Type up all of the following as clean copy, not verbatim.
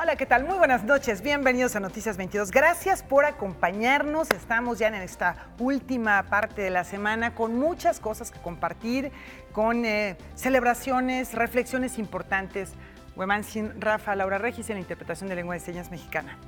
Hola, ¿qué tal? Muy buenas noches. Bienvenidos a Noticias 22. Gracias por acompañarnos. Estamos ya en esta última parte de la semana con muchas cosas que compartir, con celebraciones, reflexiones importantes. Huemantzin, Rafa, Laura Regis en la interpretación de lengua de señas mexicana.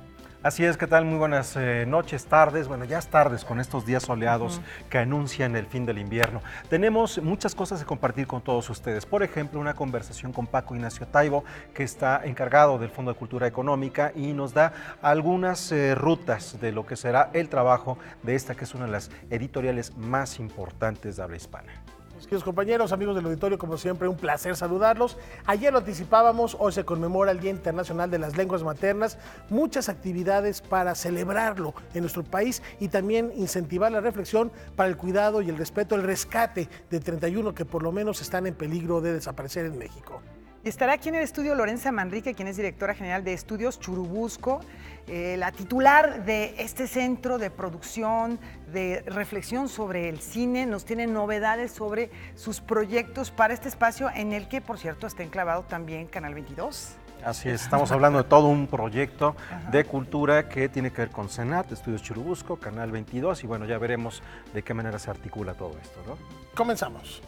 Así es, ¿qué tal? Muy buenas noches, tardes. Bueno, ya es tardes con estos días soleados que anuncian el fin del invierno. Tenemos muchas cosas que compartir con todos ustedes. Por ejemplo, una conversación con Paco Ignacio Taibo, que está encargado del Fondo de Cultura Económica y nos da algunas rutas de lo que será el trabajo de esta, que es una de las editoriales más importantes de habla hispana. Queridos compañeros, amigos del auditorio, como siempre, un placer saludarlos. Ayer lo anticipábamos, hoy se conmemora el Día Internacional de las Lenguas Maternas. Muchas actividades para celebrarlo en nuestro país y también incentivar la reflexión para el cuidado y el respeto, el rescate de 31 que por lo menos están en peligro de desaparecer en México. Y estará aquí en el estudio Lorenza Manrique, quien es directora general de Estudios Churubusco, la titular de este centro de producción, de reflexión sobre el cine. Nos tiene novedades sobre sus proyectos para este espacio en el que, por cierto, está enclavado también Canal 22. Así es, estamos hablando de todo un proyecto de cultura que tiene que ver con Senat, Estudios Churubusco, Canal 22, y bueno, ya veremos de qué manera se articula todo esto, ¿no? Comenzamos.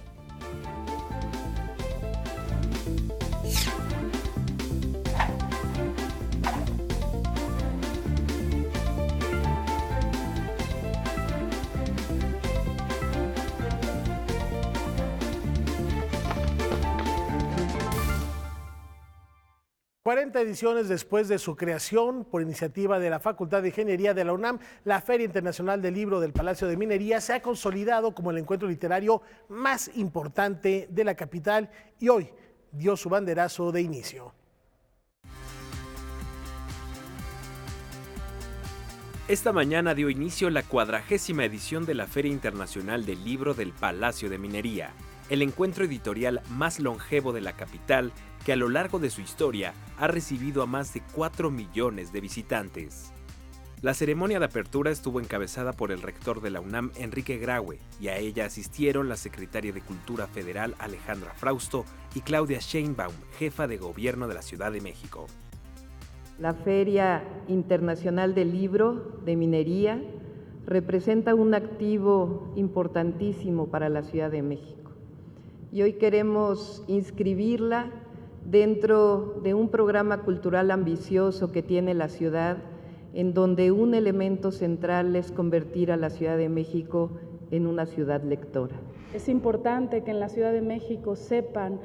40 ediciones después de su creación por iniciativa de la Facultad de Ingeniería de la UNAM, la Feria Internacional del Libro del Palacio de Minería se ha consolidado como el encuentro literario más importante de la capital y hoy dio su banderazo de inicio. Esta mañana dio inicio la 40ª edición de la Feria Internacional del Libro del Palacio de Minería, el encuentro editorial más longevo de la capital, que a lo largo de su historia ha recibido a más de 4 millones de visitantes. La ceremonia de apertura estuvo encabezada por el rector de la UNAM, Enrique Graue, y a ella asistieron la secretaria de Cultura Federal, Alejandra Frausto, y Claudia Sheinbaum, jefa de gobierno de la Ciudad de México. La Feria Internacional del Libro de Minería representa un activo importantísimo para la Ciudad de México y hoy queremos inscribirla dentro de un programa cultural ambicioso que tiene la ciudad, en donde un elemento central es convertir a la Ciudad de México en una ciudad lectora. Es importante que en la Ciudad de México sepan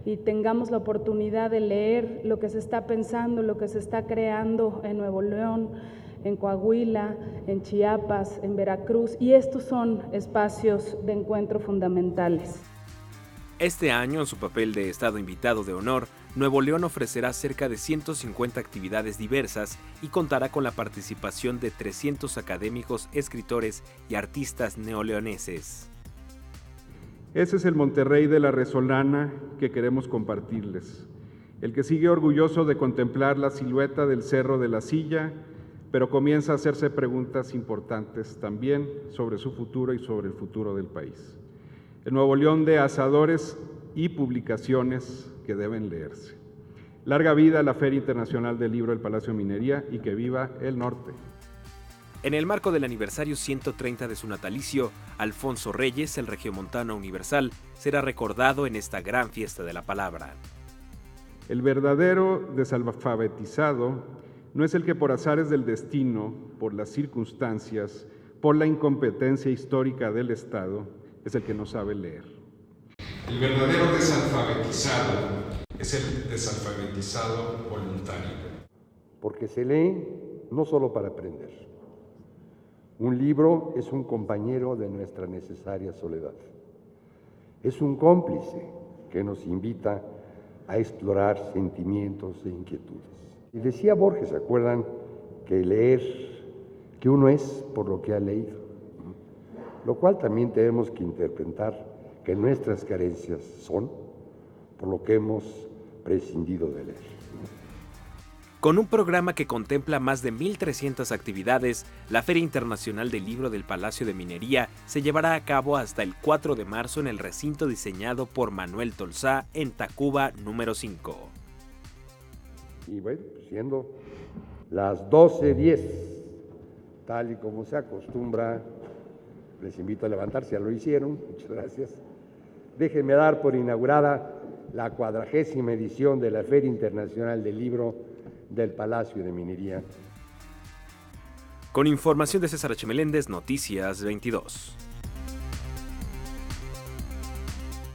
y tengamos la oportunidad de leer lo que se está pensando, lo que se está creando en Nuevo León, en Coahuila, en Chiapas, en Veracruz, y estos son espacios de encuentro fundamentales. Este año, en su papel de Estado invitado de honor, Nuevo León ofrecerá cerca de 150 actividades diversas y contará con la participación de 300 académicos, escritores y artistas neoleoneses. Ese es el Monterrey de la Resolana que queremos compartirles, el que sigue orgulloso de contemplar la silueta del Cerro de la Silla, pero comienza a hacerse preguntas importantes también sobre su futuro y sobre el futuro del país. El Nuevo León de asadores y publicaciones que deben leerse. Larga vida a la Feria Internacional del Libro del Palacio de Minería y que viva el norte. En el marco del aniversario 130 de su natalicio, Alfonso Reyes, el regiomontano universal, será recordado en esta gran fiesta de la palabra. El verdadero desalfabetizado no es el que por azares del destino, por las circunstancias, por la incompetencia histórica del Estado, es el que no sabe leer. El verdadero desalfabetizado es el desalfabetizado voluntario. Porque se lee no solo para aprender. Un libro es un compañero de nuestra necesaria soledad. Es un cómplice que nos invita a explorar sentimientos e inquietudes. Y decía Borges, ¿se acuerdan? Que leer, que uno es por lo que ha leído. Lo cual también tenemos que interpretar que nuestras carencias son por lo que hemos prescindido de leer. Con un programa que contempla más de 1,300 actividades, la Feria Internacional del Libro del Palacio de Minería se llevará a cabo hasta el 4 de marzo en el recinto diseñado por Manuel Tolsá en Tacuba número 5. Y bueno, pues siendo las 12:10, tal y como se acostumbra, les invito a levantarse, ya lo hicieron, muchas gracias. Déjenme dar por inaugurada la 40ª edición de la Feria Internacional del Libro del Palacio de Minería. Con información de César H. Meléndez, Noticias 22.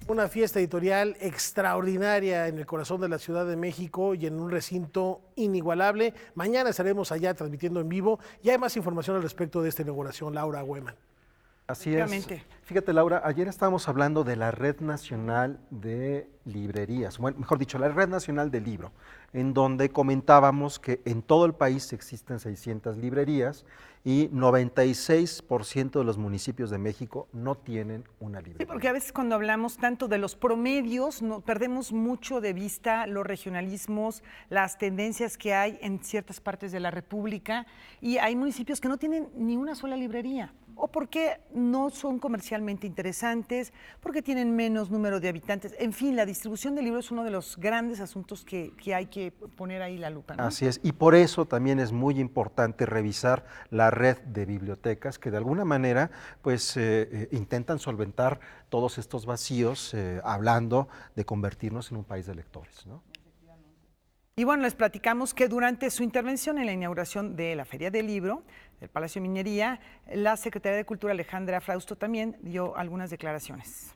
Una fiesta editorial extraordinaria en el corazón de la Ciudad de México y en un recinto inigualable. Mañana estaremos allá transmitiendo en vivo y hay más información al respecto de esta inauguración. Laura Güeman. Así es. Fíjate, Laura, ayer estábamos hablando de la Red Nacional de Librerías, bueno, mejor dicho, la Red Nacional del Libro, en donde comentábamos que en todo el país existen 600 librerías y 96% de los municipios de México no tienen una librería. Sí, porque a veces cuando hablamos tanto de los promedios, perdemos mucho de vista los regionalismos, las tendencias que hay en ciertas partes de la República, y hay municipios que no tienen ni una sola librería, o porque no son comercialmente interesantes, porque tienen menos número de habitantes. En fin, la distribución de libros es uno de los grandes asuntos que hay que poner ahí la lupa, ¿no? Así es, y por eso también es muy importante revisar la red de bibliotecas que de alguna manera pues intentan solventar todos estos vacíos, hablando de convertirnos en un país de lectores, ¿no? Y bueno, les platicamos que durante su intervención en la inauguración de la Feria del Libro del Palacio de Minería, la Secretaria de Cultura, Alejandra Frausto, también dio algunas declaraciones.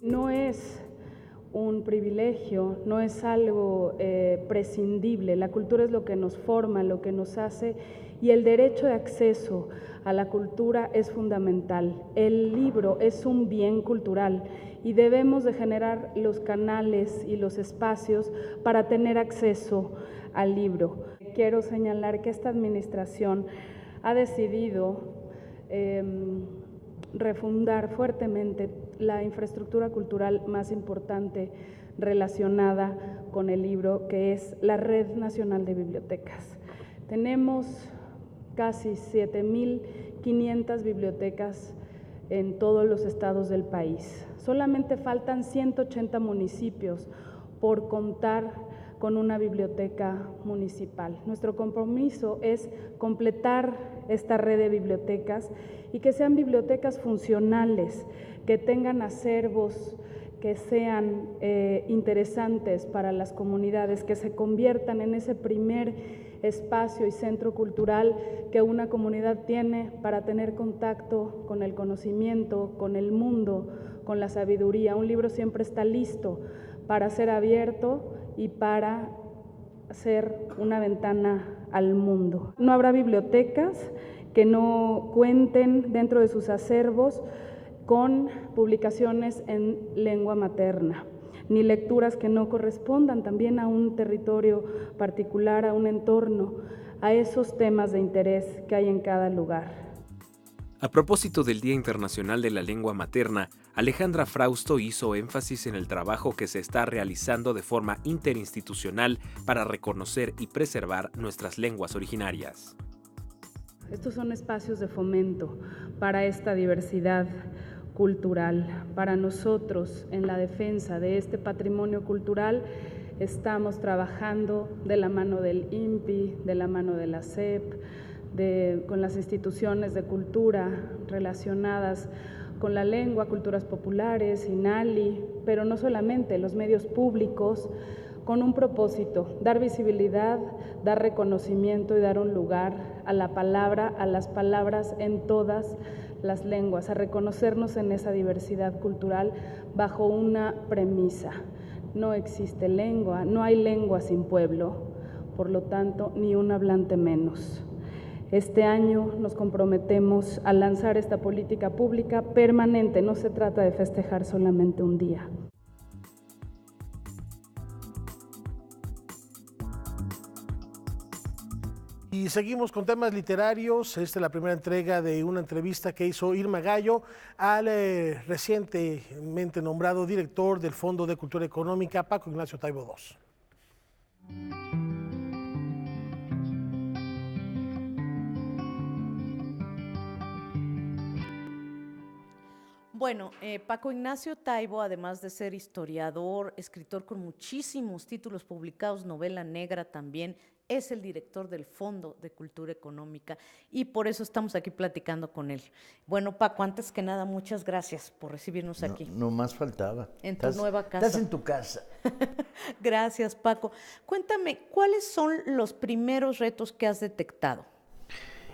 No es un privilegio, no es algo prescindible. La cultura es lo que nos forma, lo que nos hace, y el derecho de acceso a la cultura es fundamental. El libro es un bien cultural y debemos de generar los canales y los espacios para tener acceso al libro. Quiero señalar que esta administración ha decidido refundar fuertemente la infraestructura cultural más importante relacionada con el libro, que es la Red Nacional de Bibliotecas. Tenemos casi 7.500 bibliotecas en todos los estados del país. Solamente faltan 180 municipios por contar con una biblioteca municipal. Nuestro compromiso es completar esta red de bibliotecas y que sean bibliotecas funcionales, que tengan acervos que sean interesantes para las comunidades, que se conviertan en ese primer espacio y centro cultural que una comunidad tiene para tener contacto con el conocimiento, con el mundo, con la sabiduría. Un libro siempre está listo para ser abierto y para ser una ventana al mundo. No habrá bibliotecas que no cuenten dentro de sus acervos con publicaciones en lengua materna, ni lecturas que no correspondan también a un territorio particular, a un entorno, a esos temas de interés que hay en cada lugar. A propósito del Día Internacional de la Lengua Materna, Alejandra Frausto hizo énfasis en el trabajo que se está realizando de forma interinstitucional para reconocer y preservar nuestras lenguas originarias. Estos son espacios de fomento para esta diversidad cultural. Para nosotros, en la defensa de este patrimonio cultural, estamos trabajando de la mano del INPI, de la mano de la SEP, con las instituciones de cultura relacionadas con la lengua, culturas populares, INALI, pero no solamente, los medios públicos, con un propósito: dar visibilidad, dar reconocimiento y dar un lugar a la palabra, a las palabras en todas las lenguas, a reconocernos en esa diversidad cultural bajo una premisa: no existe lengua, no hay lengua sin pueblo, por lo tanto, ni un hablante menos. Este año nos comprometemos a lanzar esta política pública permanente, no se trata de festejar solamente un día. Y seguimos con temas literarios. Esta es la primera entrega de una entrevista que hizo Irma Gallo al recientemente nombrado director del Fondo de Cultura Económica, Paco Ignacio Taibo II. Bueno, Paco Ignacio Taibo, además de ser historiador, escritor con muchísimos títulos publicados, novela negra también, es el director del Fondo de Cultura Económica y por eso estamos aquí platicando con él. Bueno, Paco, antes que nada, muchas gracias por recibirnos aquí. No más faltaba. En tu nueva casa. Estás en tu casa. Gracias, Paco. Cuéntame, ¿cuáles son los primeros retos que has detectado?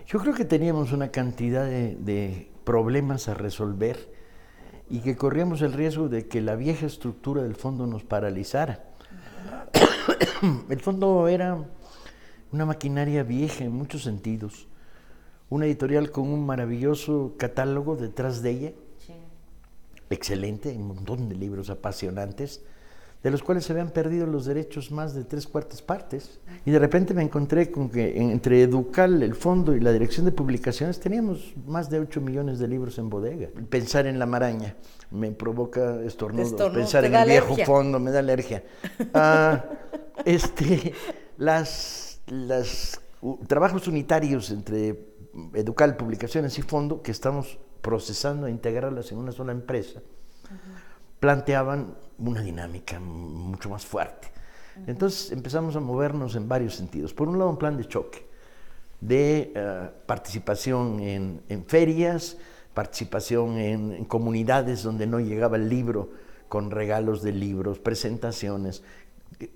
Yo creo que teníamos una cantidad de problemas a resolver y que corríamos el riesgo de que la vieja estructura del fondo nos paralizara. El fondo era una maquinaria vieja en muchos sentidos, una editorial con un maravilloso catálogo detrás de ella, sí. Excelente, un montón de libros apasionantes, de los cuales se habían perdido los derechos más de 3/4 partes. Y de repente me encontré con que entre Educal, el fondo y la dirección de publicaciones teníamos más de 8 millones de libros en bodega. Pensar en la maraña me provoca estornudos, pensar en el viejo fondo me da alergia. Los trabajos unitarios entre Educal, publicaciones y fondo, que estamos procesando e integrarlas en una sola empresa, planteaban una dinámica mucho más fuerte. Entonces empezamos a movernos en varios sentidos. Por un lado, un plan de choque, de participación en ferias, participación en comunidades donde no llegaba el libro, con regalos de libros, presentaciones,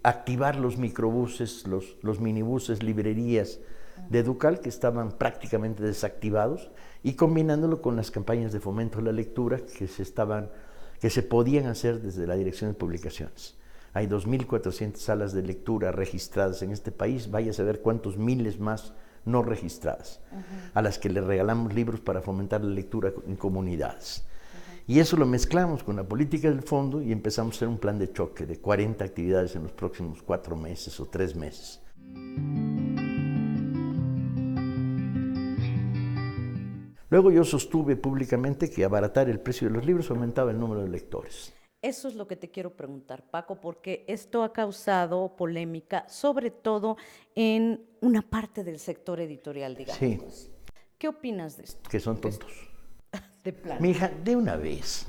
activar los microbuses, los minibuses, librerías de Educal que estaban prácticamente desactivados y combinándolo con las campañas de fomento a la lectura que se podían hacer desde la Dirección de Publicaciones. Hay 2.400 salas de lectura registradas en este país, vaya a saber cuántos miles más no registradas, a las que le regalamos libros para fomentar la lectura en comunidades. Y eso lo mezclamos con la política del fondo y empezamos a hacer un plan de choque de 40 actividades en los próximos 4 meses o 3 meses. Luego yo sostuve públicamente que abaratar el precio de los libros aumentaba el número de lectores. Eso es lo que te quiero preguntar, Paco, porque esto ha causado polémica, sobre todo en una parte del sector editorial, digamos. Sí. ¿Qué opinas de esto? Que son tontos. De plano. Mi hija, de una vez.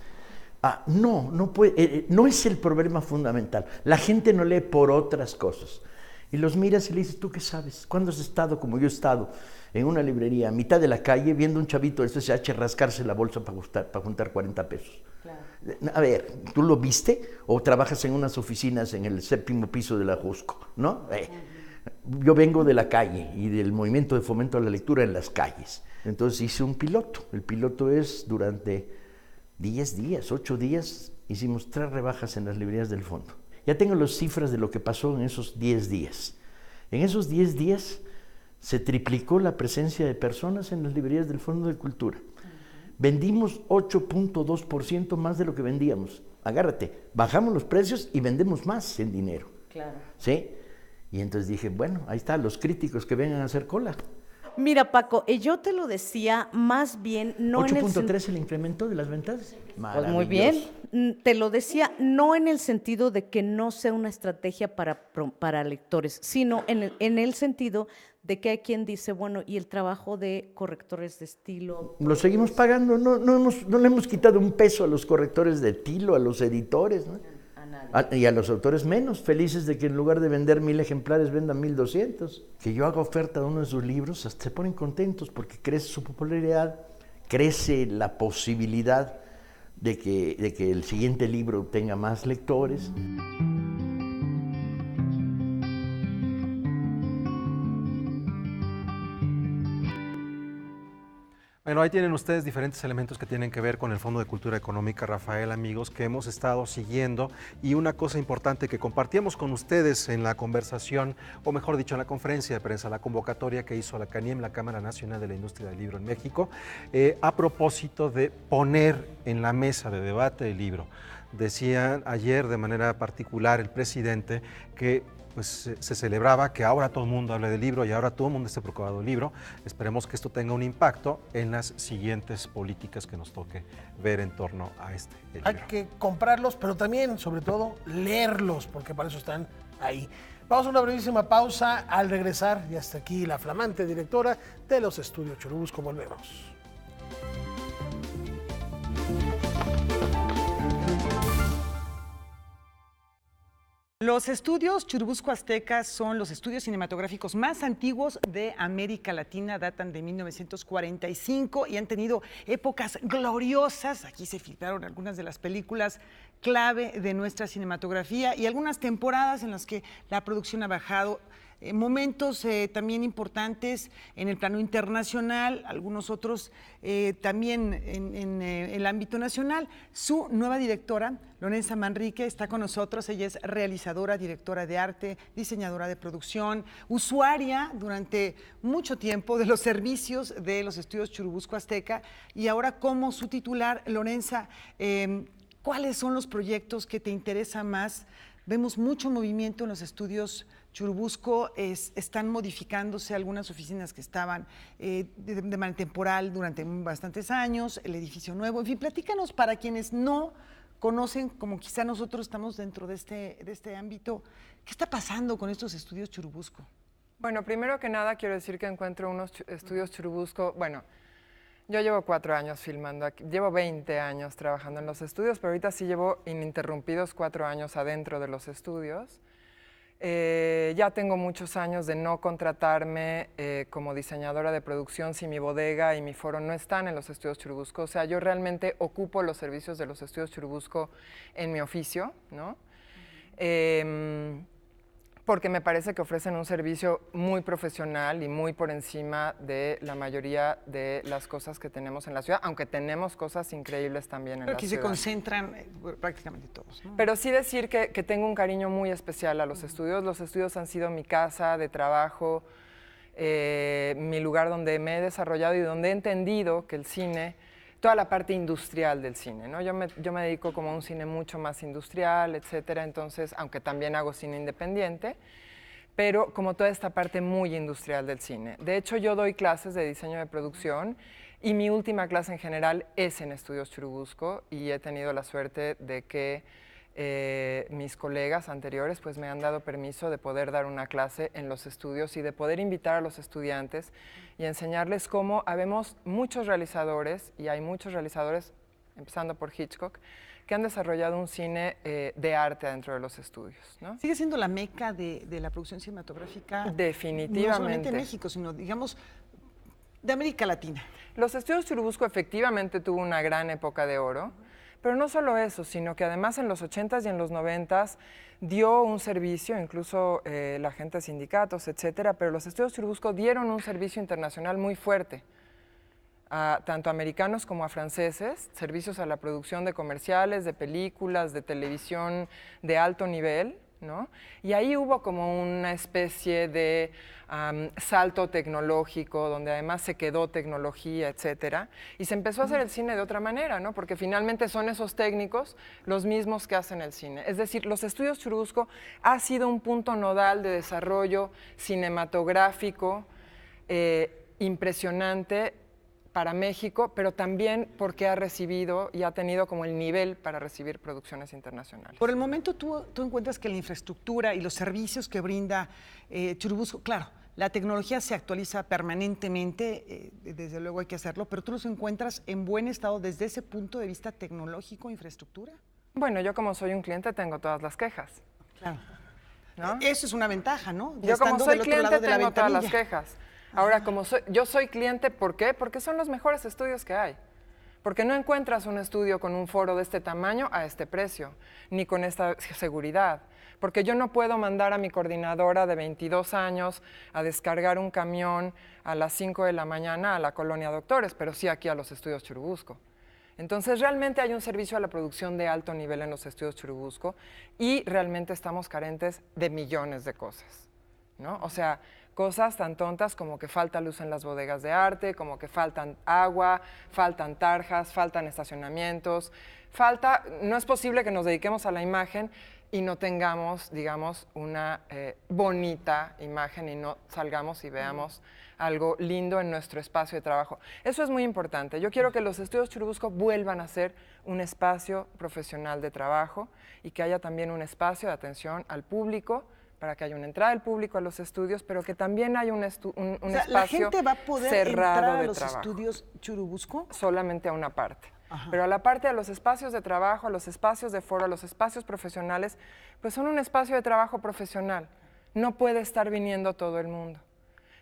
No puede, no es el problema fundamental. La gente no lee por otras cosas. Y los miras y le dices, ¿tú qué sabes? ¿Cuándo has estado, como yo he estado, en una librería a mitad de la calle viendo un chavito del CCH rascarse la bolsa para juntar 40 pesos? Claro. A ver, ¿tú lo viste o trabajas en unas oficinas en el 7º piso de la Jusco? ¿No? Yo vengo de la calle y del movimiento de fomento a la lectura en las calles. Entonces hice un piloto. El piloto es durante 10 días, 8 días, hicimos 3 rebajas en las librerías del fondo. Ya tengo las cifras de lo que pasó en esos 10 días. En esos 10 días se triplicó la presencia de personas en las librerías del Fondo de Cultura. Vendimos 8.2% más de lo que vendíamos. Agárrate, bajamos los precios y vendemos más en dinero. Claro. ¿Sí? Y entonces dije, bueno, ahí está, los críticos que vengan a hacer cola. Mira, Paco, yo te lo decía más bien no en el 8.3 el incremento de las ventas. Pues muy bien, te lo decía no en el sentido de que no sea una estrategia para lectores, sino en el sentido de que hay quien dice, bueno, y el trabajo de correctores de estilo. Lo seguimos pagando, no le hemos quitado un peso a los correctores de estilo, a los editores, ¿no? Y a los autores menos, felices de que en lugar de vender 1,000 ejemplares vendan 1,200. Que yo haga oferta de uno de sus libros, hasta se ponen contentos porque crece su popularidad, crece la posibilidad de que el siguiente libro tenga más lectores. Bueno, ahí tienen ustedes diferentes elementos que tienen que ver con el Fondo de Cultura Económica, Rafael, amigos, que hemos estado siguiendo. Y una cosa importante que compartíamos con ustedes en la conversación, o mejor dicho, en la conferencia de prensa, la convocatoria que hizo la CANIEM, la Cámara Nacional de la Industria del Libro en México, a propósito de poner en la mesa de debate el libro. Decía ayer de manera particular el presidente que pues se celebraba que ahora todo el mundo hable del libro y ahora todo el mundo esté preocupado del libro. Esperemos que esto tenga un impacto en las siguientes políticas que nos toque ver en torno a este libro. Hay que comprarlos, pero también, sobre todo, leerlos, porque para eso están ahí. Vamos a una brevísima pausa. Al regresar, y hasta aquí la flamante directora de los Estudios Churubusco. Volvemos. Los estudios Churubusco Azteca son los estudios cinematográficos más antiguos de América Latina, datan de 1945 y han tenido épocas gloriosas. Aquí se filtraron algunas de las películas clave de nuestra cinematografía y algunas temporadas en las que la producción ha bajado. Momentos también importantes en el plano internacional, algunos otros también en el ámbito nacional. Su nueva directora, Lorenza Manrique, está con nosotros. Ella es realizadora, directora de arte, diseñadora de producción, usuaria durante mucho tiempo de los servicios de los estudios Churubusco Azteca y ahora como su titular. Lorenza, ¿cuáles son los proyectos que te interesan más? Vemos mucho movimiento en los estudios Churubusco, están modificándose algunas oficinas que estaban de manera temporal durante bastantes años, el edificio nuevo. En fin, platícanos para quienes no conocen, como quizá nosotros estamos dentro de este ámbito, ¿qué está pasando con estos estudios Churubusco? Bueno, primero que nada quiero decir que encuentro unos estudios Churubusco, bueno, yo llevo 4 años filmando aquí, llevo 20 años trabajando en los estudios, pero ahorita sí llevo ininterrumpidos 4 años adentro de los estudios. Ya tengo muchos años de no contratarme como diseñadora de producción si mi bodega y mi foro no están en los estudios Churubusco. O sea, yo realmente ocupo los servicios de los estudios Churubusco en mi oficio, ¿no? Porque me parece que ofrecen un servicio muy profesional y muy por encima de la mayoría de las cosas que tenemos en la ciudad, aunque tenemos cosas increíbles también en la ciudad. Aquí se concentran prácticamente todos, ¿no? Pero sí decir que tengo un cariño muy especial a los estudios. Los estudios han sido mi casa de trabajo, mi lugar donde me he desarrollado y donde he entendido que el cine, toda la parte industrial del cine, ¿no? Yo me dedico como a un cine mucho más industrial, etcétera, entonces, aunque también hago cine independiente, pero como toda esta parte muy industrial del cine. De hecho, yo doy clases de diseño de producción y mi última clase en general es en Estudios Churubusco y he tenido la suerte de que mis colegas anteriores pues me han dado permiso de poder dar una clase en los estudios y de poder invitar a los estudiantes y enseñarles cómo habemos muchos realizadores, y hay muchos realizadores, empezando por Hitchcock, que han desarrollado un cine de arte dentro de los estudios, ¿no? ¿Sigue siendo la meca de la producción cinematográfica? Definitivamente. No solamente de México, sino, digamos, de América Latina. Los estudios Churubusco efectivamente tuvo una gran época de oro, pero no solo eso, sino que además en los 80s y en los 90s dio un servicio, incluso la gente de sindicatos, etcétera, pero los estudios Churubusco dieron un servicio internacional muy fuerte, tanto a americanos como a franceses, servicios a la producción de comerciales, de películas, de televisión de alto nivel, ¿no? Y ahí hubo como una especie de salto tecnológico, donde además se quedó tecnología, etcétera, y se empezó a hacer el cine de otra manera, ¿no? Porque finalmente son esos técnicos los mismos que hacen el cine. Es decir, los estudios Churubusco ha sido un punto nodal de desarrollo cinematográfico impresionante para México, pero también porque ha recibido y ha tenido como el nivel para recibir producciones internacionales. Por el momento, tú encuentras que la infraestructura y los servicios que brinda Churubusco, claro, la tecnología se actualiza permanentemente, desde luego hay que hacerlo, pero tú los encuentras en buen estado desde ese punto de vista tecnológico, infraestructura. Bueno, yo como soy un cliente tengo todas las quejas. Claro. ¿No? Eso es una ventaja, ¿no? Yo como soy cliente tengo todas las quejas. Ahora, yo soy cliente, ¿por qué? Porque son los mejores estudios que hay. Porque no encuentras un estudio con un foro de este tamaño a este precio, ni con esta seguridad. Porque yo no puedo mandar a mi coordinadora de 22 años a descargar un camión a las 5 de la mañana a la Colonia Doctores, pero sí aquí a los estudios Churubusco. Entonces, realmente hay un servicio a la producción de alto nivel en los estudios Churubusco y realmente estamos carentes de millones de cosas, ¿no? O sea, cosas tan tontas como que falta luz en las bodegas de arte, como que faltan agua, faltan tarjas, faltan estacionamientos, no es posible que nos dediquemos a la imagen y no tengamos, digamos, una bonita imagen y no salgamos y veamos algo lindo en nuestro espacio de trabajo. Eso es muy importante. Yo quiero que los estudios Churubusco vuelvan a ser un espacio profesional de trabajo y que haya también un espacio de atención al público, para que haya una entrada del público a los estudios, pero que también haya un espacio ¿La gente va a poder cerrado entrar a de los trabajo. estudios Churubusco? Solamente a una parte. Pero a la parte de los espacios de trabajo, a los espacios de foro, a los espacios profesionales, pues son un espacio de trabajo profesional. No puede estar viniendo todo el mundo.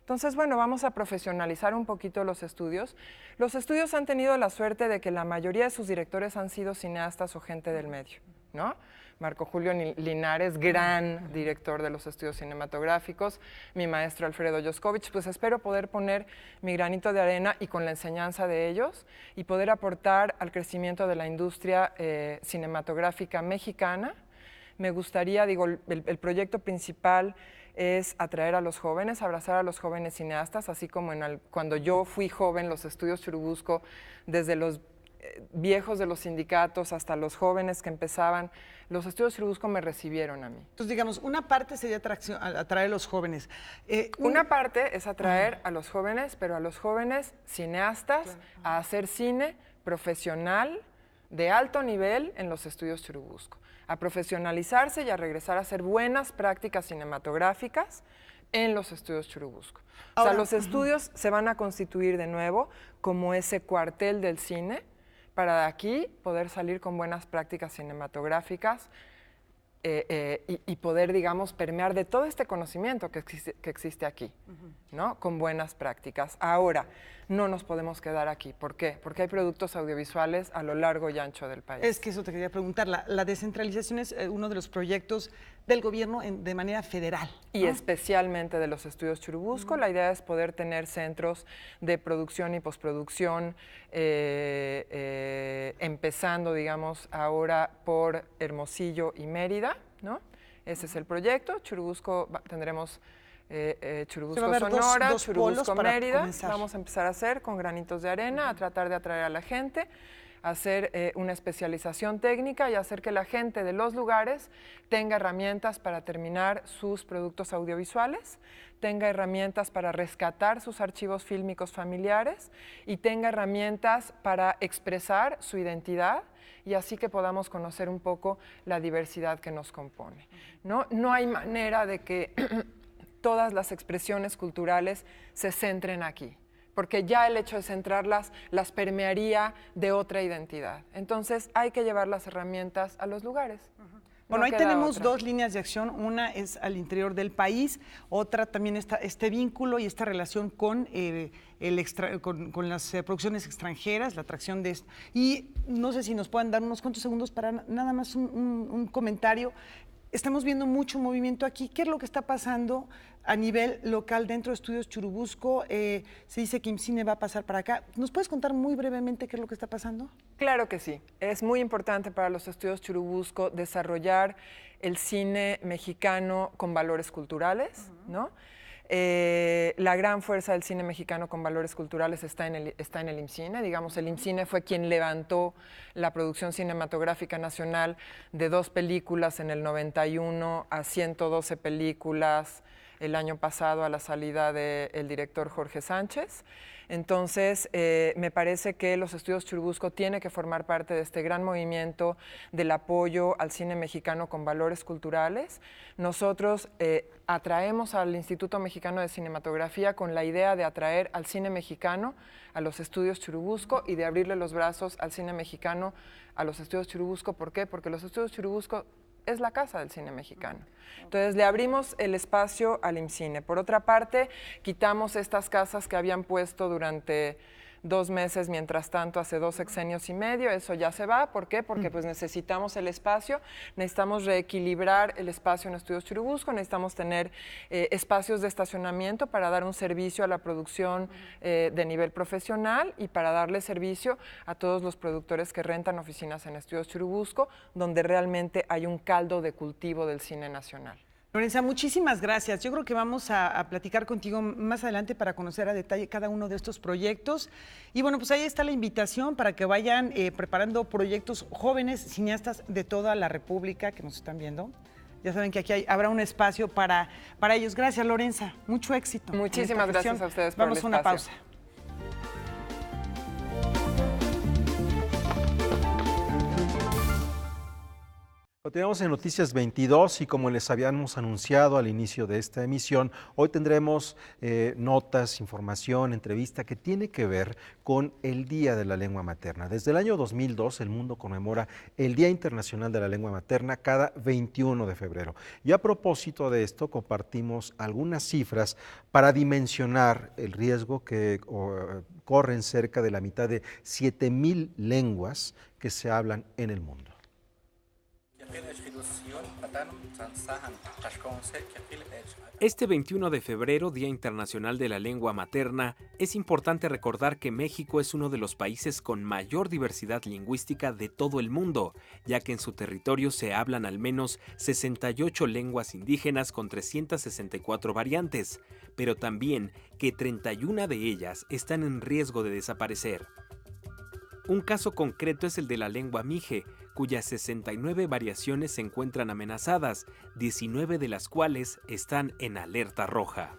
Entonces, bueno, vamos a profesionalizar un poquito los estudios. Los estudios han tenido la suerte de que la mayoría de sus directores han sido cineastas o gente del medio, ¿no? Marco Julio Linares, gran director de los estudios cinematográficos, mi maestro Alfredo Yoskovich, pues espero poder poner mi granito de arena y con la enseñanza de ellos y poder aportar al crecimiento de la industria cinematográfica mexicana. Me gustaría, digo, el proyecto principal es atraer a los jóvenes, abrazar a los jóvenes cineastas, así como cuando yo fui joven, los estudios Churubusco, desde los viejos de los sindicatos hasta los jóvenes que empezaban, los estudios Churubusco me recibieron a mí. Entonces, digamos, una parte sería atraer a los jóvenes. Una parte es atraer a los jóvenes, pero a los jóvenes cineastas a hacer cine profesional de alto nivel en los estudios Churubusco, a profesionalizarse y a regresar a hacer buenas prácticas cinematográficas en los estudios Churubusco. Ahora, o sea, los estudios se van a constituir de nuevo como ese cuartel del cine para de aquí poder salir con buenas prácticas cinematográficas y poder, digamos, permear de todo este conocimiento que existe aquí, ¿no? Con buenas prácticas. Ahora, no nos podemos quedar aquí. ¿Por qué? Porque hay productos audiovisuales a lo largo y ancho del país. Es que eso te quería preguntar. La descentralización es uno de los proyectos del gobierno de manera federal, ¿no? Y especialmente de los estudios Churubusco. La idea es poder tener centros de producción y postproducción, empezando, digamos, ahora por Hermosillo y Mérida, ¿no? Ese es el proyecto. Churubusco, tendremos Churubusco Sonora, Churubusco Mérida. Vamos a empezar a hacer con granitos de arena, a tratar de atraer a la gente, a hacer una especialización técnica y hacer que la gente de los lugares tenga herramientas para terminar sus productos audiovisuales, tenga herramientas para rescatar sus archivos fílmicos familiares y tenga herramientas para expresar su identidad y así que podamos conocer un poco la diversidad que nos compone, ¿no? No hay manera de que todas las expresiones culturales se centren aquí, porque ya el hecho de centrarlas las permearía de otra identidad. Entonces hay que llevar las herramientas a los lugares. Bueno, ahí tenemos dos líneas de acción. Una es al interior del país, otra también está este vínculo y esta relación con, con las producciones extranjeras, la atracción de esto. Y no sé si nos puedan dar unos cuantos segundos para nada más un comentario. Estamos viendo mucho movimiento aquí. ¿Qué es lo que está pasando a nivel local dentro de Estudios Churubusco? Se dice que IMCINE va a pasar para acá. ¿Nos puedes contar muy brevemente qué es lo que está pasando? Claro que sí. Es muy importante para los Estudios Churubusco desarrollar el cine mexicano con valores culturales, ¿no? La gran fuerza del cine mexicano con valores culturales está en el IMCINE. Digamos, el IMCINE fue quien levantó la producción cinematográfica nacional de 2 películas en el 91 a 112 películas el año pasado a la salida del director Jorge Sánchez. Entonces, me parece que los Estudios Churubusco tienen que formar parte de este gran movimiento del apoyo al cine mexicano con valores culturales. Nosotros atraemos al Instituto Mexicano de Cinematografía con la idea de atraer al cine mexicano a los Estudios Churubusco y de abrirle los brazos al cine mexicano a los Estudios Churubusco. ¿Por qué? Porque los Estudios Churubusco es la casa del cine mexicano. Entonces, le abrimos el espacio al IMCINE. Por otra parte, quitamos estas casas que habían puesto durante 2 meses, mientras tanto, hace 2 sexenios y medio. Eso ya se va. ¿Por qué? Porque pues necesitamos el espacio, necesitamos reequilibrar el espacio en Estudios Churubusco, necesitamos tener espacios de estacionamiento para dar un servicio a la producción de nivel profesional y para darle servicio a todos los productores que rentan oficinas en Estudios Churubusco, donde realmente hay un caldo de cultivo del cine nacional. Lorenza, muchísimas gracias. Yo creo que vamos a platicar contigo más adelante para conocer a detalle cada uno de estos proyectos. Y bueno, pues ahí está la invitación para que vayan preparando proyectos jóvenes, cineastas de toda la República que nos están viendo. Ya saben que aquí habrá un espacio para ellos. Gracias, Lorenza. Mucho éxito. Muchísimas gracias a ustedes por el espacio. Vamos a una pausa. Continuamos en Noticias 22 y como les habíamos anunciado al inicio de esta emisión, hoy tendremos notas, información, entrevista que tiene que ver con el Día de la Lengua Materna. Desde el año 2002 el mundo conmemora el Día Internacional de la Lengua Materna cada 21 de febrero. Y a propósito de esto compartimos algunas cifras para dimensionar el riesgo que corren cerca de la mitad de 7,000 lenguas que se hablan en el mundo. Este 21 de febrero, Día Internacional de la Lengua Materna, es importante recordar que México es uno de los países con mayor diversidad lingüística de todo el mundo, ya que en su territorio se hablan al menos 68 lenguas indígenas con 364 variantes, pero también que 31 de ellas están en riesgo de desaparecer. Un caso concreto es el de la lengua mije, cuyas 69 variaciones se encuentran amenazadas, 19 de las cuales están en alerta roja.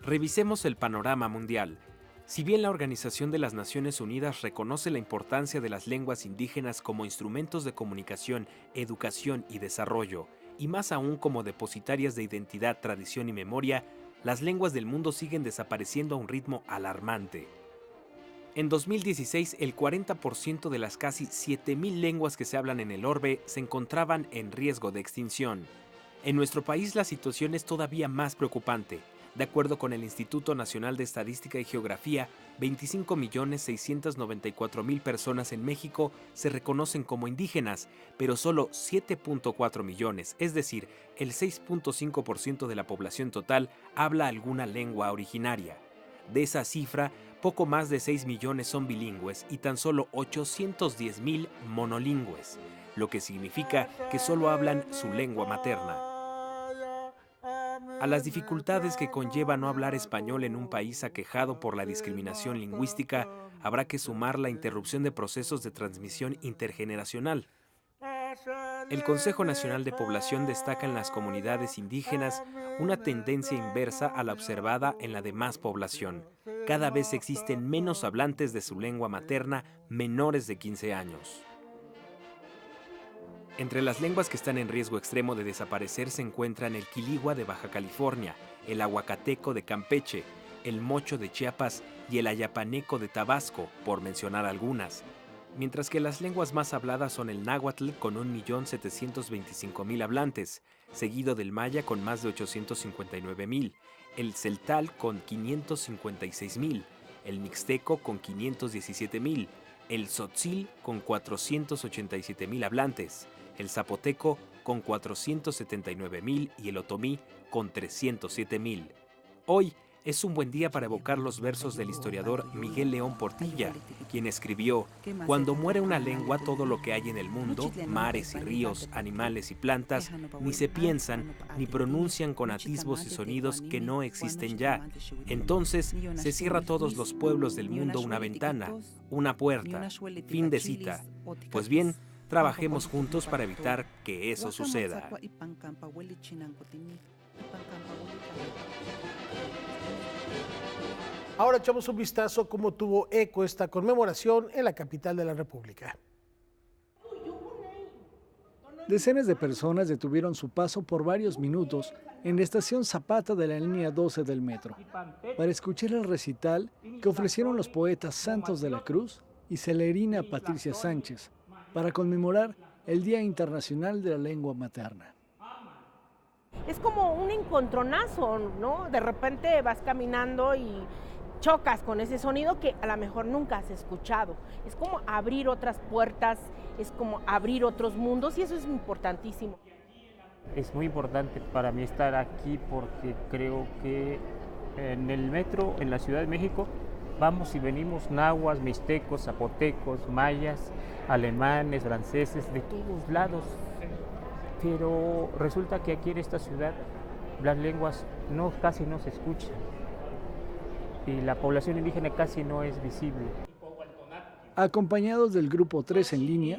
Revisemos el panorama mundial. Si bien la Organización de las Naciones Unidas reconoce la importancia de las lenguas indígenas como instrumentos de comunicación, educación y desarrollo, y más aún como depositarias de identidad, tradición y memoria, las lenguas del mundo siguen desapareciendo a un ritmo alarmante. En 2016, el 40% de las casi 7,000 lenguas que se hablan en el orbe se encontraban en riesgo de extinción. En nuestro país la situación es todavía más preocupante. De acuerdo con el Instituto Nacional de Estadística y Geografía, 25.694.000 personas en México se reconocen como indígenas, pero solo 7.4 millones, es decir, el 6.5% de la población total, habla alguna lengua originaria. De esa cifra, poco más de 6 millones son bilingües y tan solo 810,000 monolingües, lo que significa que solo hablan su lengua materna. A las dificultades que conlleva no hablar español en un país aquejado por la discriminación lingüística, habrá que sumar la interrupción de procesos de transmisión intergeneracional. El Consejo Nacional de Población destaca en las comunidades indígenas una tendencia inversa a la observada en la demás población. Cada vez existen menos hablantes de su lengua materna menores de 15 años. Entre las lenguas que están en riesgo extremo de desaparecer se encuentran el quiligua de Baja California, el ahuacateco de Campeche, el mocho de Chiapas y el ayapaneco de Tabasco, por mencionar algunas. Mientras que las lenguas más habladas son el náhuatl con 1.725.000 hablantes, seguido del maya con más de 859.000, el celtal con 556.000, el mixteco con 517.000, el tzotzil con 487.000 hablantes, el zapoteco con 479.000 y el otomí con 307.000. Hoy es un buen día para evocar los versos del historiador Miguel León Portilla, quien escribió: «Cuando muere una lengua, todo lo que hay en el mundo, mares y ríos, animales y plantas, ni se piensan, ni pronuncian con atisbos y sonidos que no existen ya. Entonces se cierra a todos los pueblos del mundo una ventana, una puerta, fin de cita. Pues bien, trabajemos juntos para evitar que eso suceda». Ahora echamos un vistazo a cómo tuvo eco esta conmemoración en la capital de la República. Decenas de personas detuvieron su paso por varios minutos en la estación Zapata de la línea 12 del metro para escuchar el recital que ofrecieron los poetas Santos de la Cruz y Celerina Patricia Sánchez para conmemorar el Día Internacional de la Lengua Materna. Es como un encontronazo, ¿no? De repente vas caminando y chocas con ese sonido que a lo mejor nunca has escuchado. Es como abrir otras puertas, es como abrir otros mundos y eso es importantísimo. Es muy importante para mí estar aquí porque creo que en el metro, en la Ciudad de México, vamos y venimos nahuas, mixtecos, zapotecos, mayas, alemanes, franceses, de todos lados. Pero resulta que aquí en esta ciudad las lenguas casi no se escuchan y la población indígena casi no es visible. Acompañados del Grupo 3 en línea,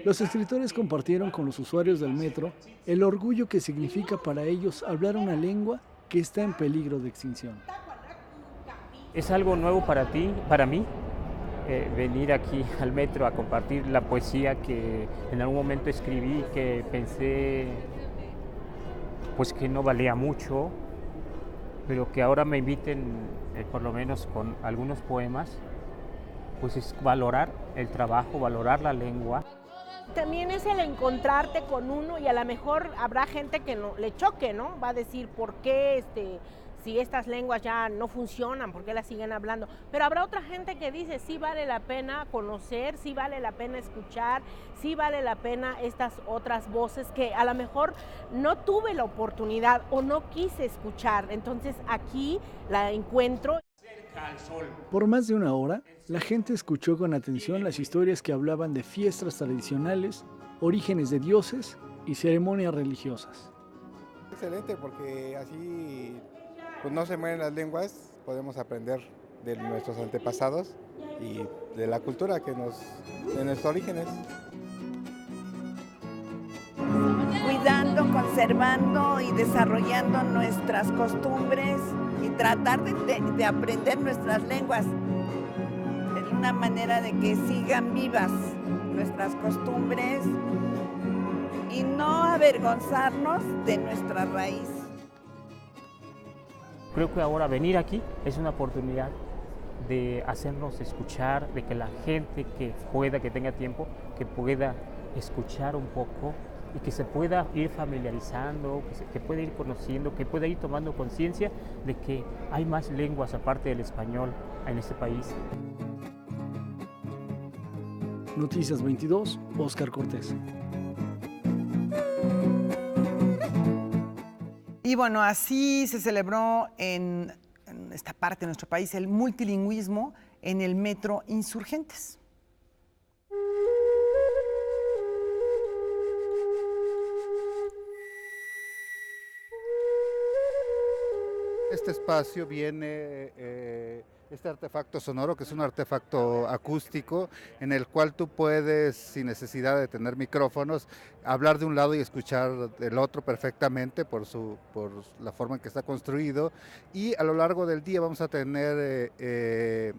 los escritores compartieron con los usuarios del metro el orgullo que significa para ellos hablar una lengua que está en peligro de extinción. Es algo nuevo para ti, para mí, venir aquí al metro a compartir la poesía que en algún momento escribí, que pensé pues que no valía mucho, pero que ahora me inviten por lo menos con algunos poemas, pues es valorar el trabajo, valorar la lengua. También es el encontrarte con uno y a lo mejor habrá gente que no le choque, ¿no? Va a decir, ¿por qué si estas lenguas ya no funcionan, por qué las siguen hablando? Pero habrá otra gente que dice, sí vale la pena conocer, sí vale la pena escuchar, sí vale la pena estas otras voces que a lo mejor no tuve la oportunidad o no quise escuchar. Entonces aquí la encuentro. Por más de una hora, la gente escuchó con atención las historias que hablaban de fiestas tradicionales, orígenes de dioses y ceremonias religiosas. Excelente, porque así pues no se mueren las lenguas, podemos aprender de nuestros antepasados y de la cultura de nuestros orígenes. Cuidando, conservando y desarrollando nuestras costumbres y tratar de aprender nuestras lenguas de una manera de que sigan vivas nuestras costumbres y no avergonzarnos de nuestra raíz. Creo que ahora venir aquí es una oportunidad de hacernos escuchar, de que la gente que tenga tiempo, que pueda escuchar un poco y que se pueda ir familiarizando, que pueda ir conociendo, que pueda ir tomando conciencia de que hay más lenguas aparte del español en este país. Noticias 22, Óscar Cortés. Y bueno, así se celebró en esta parte de nuestro país el multilingüismo en el Metro Insurgentes. Este espacio viene este artefacto sonoro, que es un artefacto acústico en el cual tú puedes, sin necesidad de tener micrófonos, hablar de un lado y escuchar del otro perfectamente por la forma en que está construido. Y a lo largo del día vamos a tener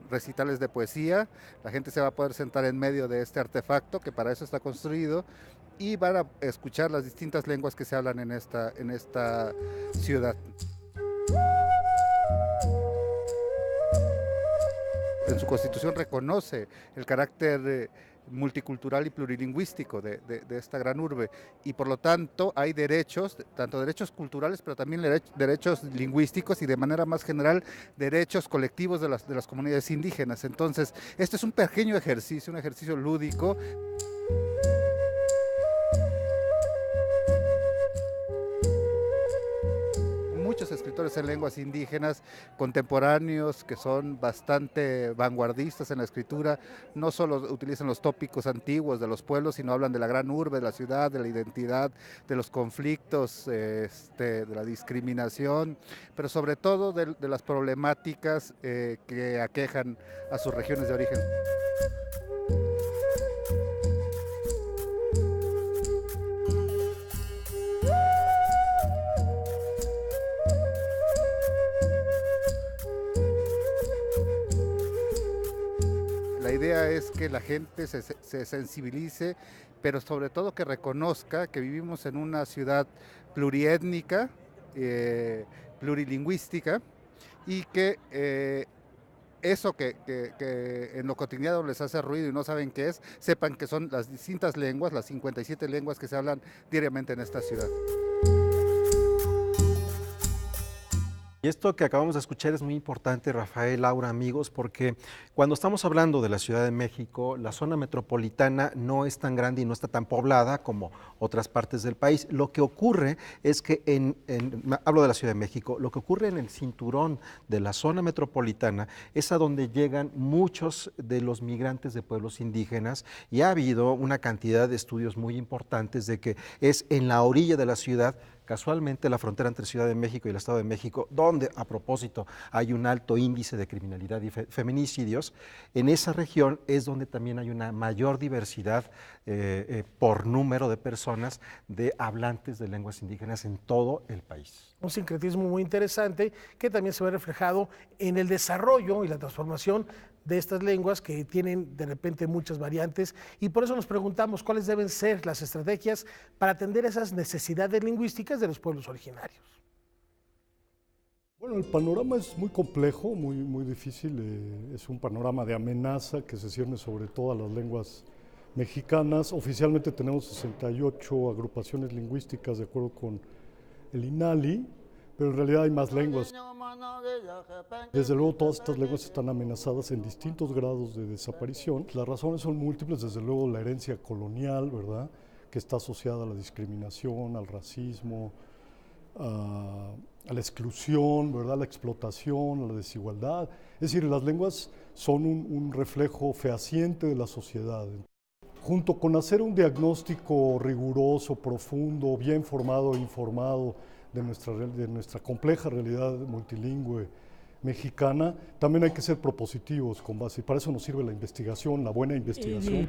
recitales de poesía. La gente se va a poder sentar en medio de este artefacto, que para eso está construido, y van a escuchar las distintas lenguas que se hablan en esta ciudad. En su constitución reconoce el carácter multicultural y plurilingüístico de esta gran urbe, y por lo tanto hay derechos, tanto derechos culturales, pero también derechos lingüísticos y de manera más general derechos colectivos de las comunidades indígenas. Entonces, este es un pequeño ejercicio, un ejercicio lúdico. Muchos escritores en lenguas indígenas contemporáneos que son bastante vanguardistas en la escritura, no solo utilizan los tópicos antiguos de los pueblos, sino hablan de la gran urbe, de la ciudad, de la identidad, de los conflictos, de la discriminación, pero sobre todo de las problemáticas que aquejan a sus regiones de origen. La idea es que la gente se sensibilice, pero sobre todo que reconozca que vivimos en una ciudad pluriétnica, plurilingüística, y que eso que en lo cotidiano les hace ruido y no saben qué es, sepan que son las distintas lenguas, las 57 lenguas que se hablan diariamente en esta ciudad. Y esto que acabamos de escuchar es muy importante, Rafael, Laura, amigos, porque cuando estamos hablando de la Ciudad de México, la zona metropolitana no es tan grande y no está tan poblada como otras partes del país. Lo que ocurre es que, hablo de la Ciudad de México, lo que ocurre en el cinturón de la zona metropolitana es a donde llegan muchos de los migrantes de pueblos indígenas, y ha habido una cantidad de estudios muy importantes de que es en la orilla de la ciudad, casualmente la frontera entre Ciudad de México y el Estado de México, donde a propósito hay un alto índice de criminalidad y feminicidios. En esa región es donde también hay una mayor diversidad por número de personas de hablantes de lenguas indígenas en todo el país. Un sincretismo muy interesante que también se ve reflejado en el desarrollo y la transformación de estas lenguas que tienen de repente muchas variantes, y por eso nos preguntamos cuáles deben ser las estrategias para atender esas necesidades lingüísticas de los pueblos originarios. Bueno, el panorama es muy complejo, muy difícil. Es un panorama de amenaza que se cierne sobre todas las lenguas mexicanas. Oficialmente tenemos 68 agrupaciones lingüísticas de acuerdo con el INALI, pero en realidad hay más lenguas. Desde luego todas estas lenguas están amenazadas en distintos grados de desaparición. Las razones son múltiples, desde luego la herencia colonial, ¿verdad?, que está asociada a la discriminación, al racismo, a la exclusión, ¿verdad?, a la explotación, a la desigualdad. Es decir, las lenguas son un reflejo fehaciente de la sociedad. Junto con hacer un diagnóstico riguroso, profundo, bien formado e informado de nuestra compleja realidad multilingüe mexicana, también hay que ser propositivos con base, y para eso nos sirve la investigación, la buena investigación.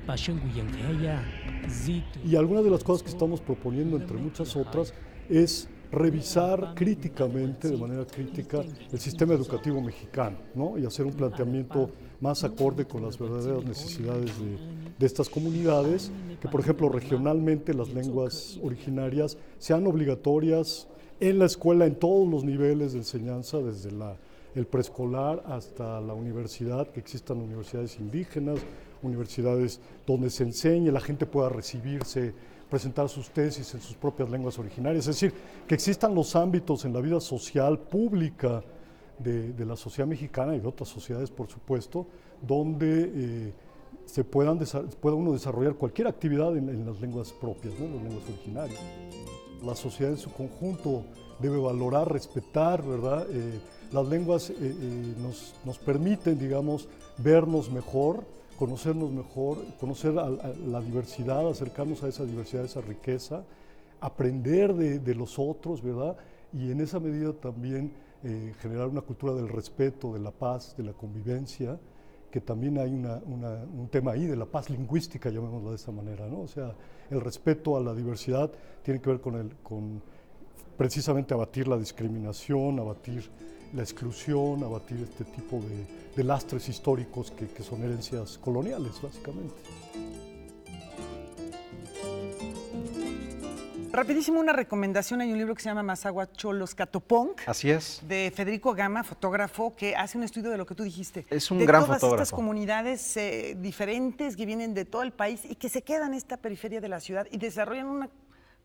Y algunas de las cosas que estamos proponiendo, entre muchas otras, es revisar críticamente, de manera crítica, el sistema educativo mexicano, ¿no?, y hacer un planteamiento más acorde con las verdaderas necesidades de estas comunidades, que por ejemplo regionalmente las lenguas originarias sean obligatorias en la escuela en todos los niveles de enseñanza, desde el preescolar hasta la universidad, que existan universidades indígenas, universidades donde se enseñe, la gente pueda recibirse, presentar sus tesis en sus propias lenguas originarias, es decir, que existan los ámbitos en la vida social pública de la sociedad mexicana y de otras sociedades, por supuesto, donde pueda uno desarrollar cualquier actividad en las lenguas propias, ¿no?, en las lenguas originarias. La sociedad en su conjunto debe valorar, respetar, ¿verdad? Las lenguas nos permiten, digamos, vernos mejor, conocernos mejor, conocer a la diversidad, acercarnos a esa diversidad, a esa riqueza, aprender de los otros, ¿verdad? Y en esa medida también generar una cultura del respeto, de la paz, de la convivencia, que también hay un tema ahí de la paz lingüística, llamémoslo de esa manera, ¿no? O sea, el respeto a la diversidad tiene que ver con precisamente abatir la discriminación, abatir la exclusión, abatir este tipo de lastres históricos que son herencias coloniales, básicamente. Rapidísimo, una recomendación, hay un libro que se llama Mazahuatl-Catopunk. Así es. De Federico Gama, fotógrafo, que hace un estudio de lo que tú dijiste. Es un gran fotógrafo. De todas estas comunidades diferentes que vienen de todo el país y que se quedan en esta periferia de la ciudad y desarrollan una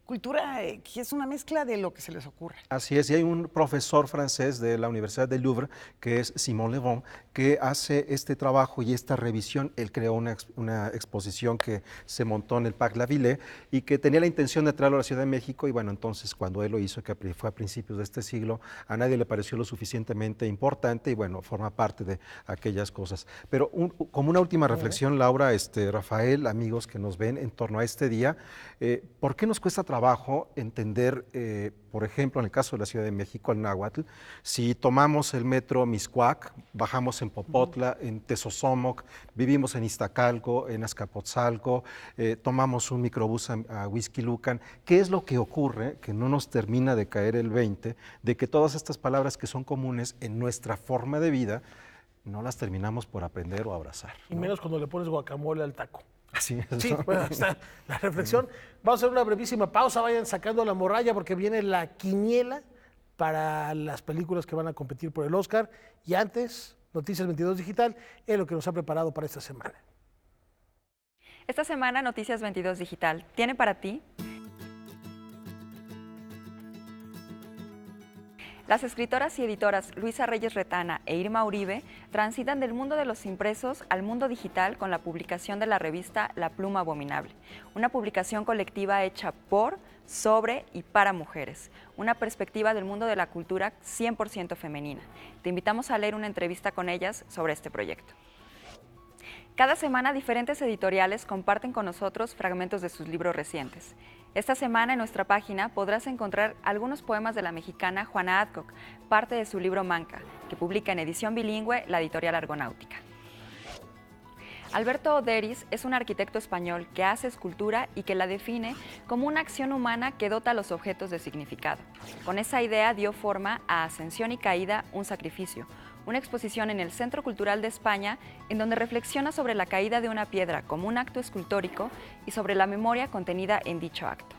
cultura que es una mezcla de lo que se les ocurre. Así es, y hay un profesor francés de la Universidad del Louvre, que es Simon Le Bon, que hace este trabajo y esta revisión. Él creó una exposición que se montó en el Parc La Villette y que tenía la intención de traerlo a la Ciudad de México, y bueno, entonces cuando él lo hizo, que fue a principios de este siglo, a nadie le pareció lo suficientemente importante y bueno, forma parte de aquellas cosas. Pero como una última reflexión, Laura, Rafael, amigos que nos ven en torno a este día, ¿por qué nos cuesta trabajo entender, por ejemplo, en el caso de la Ciudad de México, el náhuatl? Si tomamos el metro Mixcoac, bajamos en Popotla, en Tezosomoc, vivimos en Iztacalco, en Azcapotzalco, tomamos un microbús a Huixquilucan, ¿qué es lo que ocurre? Que no nos termina de caer el 20 de que todas estas palabras que son comunes en nuestra forma de vida no las terminamos por aprender o abrazar, ¿no? Y menos cuando le pones guacamole al taco. Así es. Sí, bueno, está la reflexión. Vamos a hacer una brevísima pausa, vayan sacando la morralla porque viene la quiniela para las películas que van a competir por el Oscar. Y antes, Noticias 22 Digital es lo que nos ha preparado para esta semana. Esta semana Noticias 22 Digital tiene para ti las escritoras y editoras Luisa Reyes Retana e Irma Uribe transitan del mundo de los impresos al mundo digital con la publicación de la revista La Pluma Abominable, una publicación colectiva hecha por, sobre y para mujeres, una perspectiva del mundo de la cultura 100% femenina. Te invitamos a leer una entrevista con ellas sobre este proyecto. Cada semana diferentes editoriales comparten con nosotros fragmentos de sus libros recientes. Esta semana en nuestra página podrás encontrar algunos poemas de la mexicana Juana Adcock, parte de su libro Manca, que publica en edición bilingüe la editorial Argonáutica. Alberto Oderis es un arquitecto español que hace escultura y que la define como una acción humana que dota a los objetos de significado. Con esa idea dio forma a Ascensión y Caída, un sacrificio, una exposición en el Centro Cultural de España en donde reflexiona sobre la caída de una piedra como un acto escultórico y sobre la memoria contenida en dicho acto.